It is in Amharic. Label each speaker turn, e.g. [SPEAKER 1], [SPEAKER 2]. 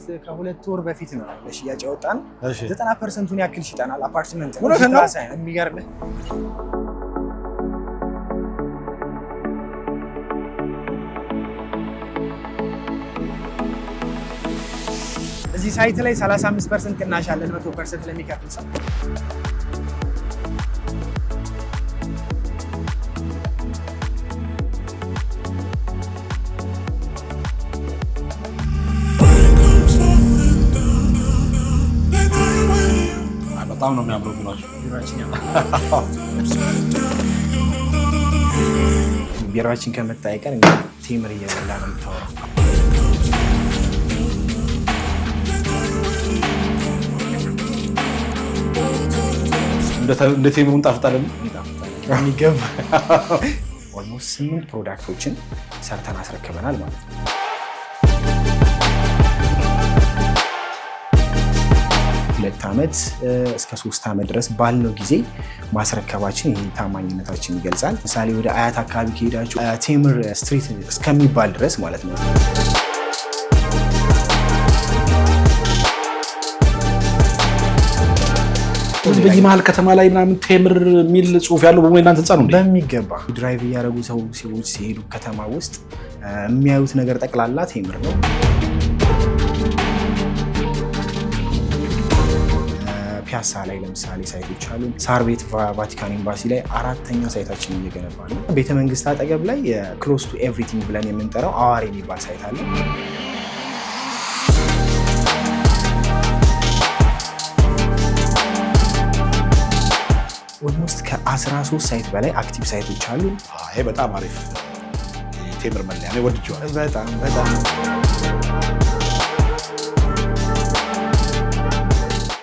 [SPEAKER 1] ኦልሞስት ከሁለት ወር በፊት ነው ለሽያጭ ያወጣን 90%ን ያክል ሽጠናል። አፓርትመንት ነው የሚገርምህ። እዚህ ሳይት ላይ 35% ቅናሽ አለን 100% ለሚከፍል ሰው።
[SPEAKER 2] በጣም ነው የሚያምረው
[SPEAKER 1] ቢራችን ከመጣ አይቀር እንግዲህ ቴምር እየበላ ነው የምታወራው።
[SPEAKER 2] እንደ ቴምሩ እንጣፍጣለን
[SPEAKER 1] የሚገባ ኦልሞስት 8 ፕሮዳክቶችን ሰርተን አስረክበናል ማለት ነው። ሁለት ዓመት እስከ 3 ዓመት ድረስ ባለው ጊዜ ማስረከባችን ይህ ታማኝነታችን ይገልጻል። ምሳሌ ወደ አያት አካባቢ ከሄዳችሁ ቴምር ስትሪት እስከሚባል ድረስ ማለት ነው።
[SPEAKER 2] በየመሀል ከተማ ላይ ምናምን ቴምር የሚል ጽሑፍ ያለው በሙሉ እናንተ ህንፃ ነው እንዴ?
[SPEAKER 1] በሚገባ ድራይቭ እያደረጉ ሰዎች ሲሄዱ ከተማ ውስጥ የሚያዩት ነገር ጠቅላላ ቴምር ነው። ፒያሳ ላይ ለምሳሌ ሳይቶች አሉ። ሳር ቤት ቫቲካን ኤምባሲ ላይ 4ኛ ሳይታችን እየገነባ ነው። ቤተ መንግስት አጠገብ ላይ ክሎዝ ቱ ኤቭሪቲንግ ብለን የምንጠራው አዋር የሚባል ሳይት አለ። ኦልሞስት ከ13 ሳይት በላይ አክቲቭ ሳይቶች አሉ።
[SPEAKER 2] ይሄ በጣም አሪፍ ቴምር መለያ ነው። ወድጄዋለሁ
[SPEAKER 1] በጣም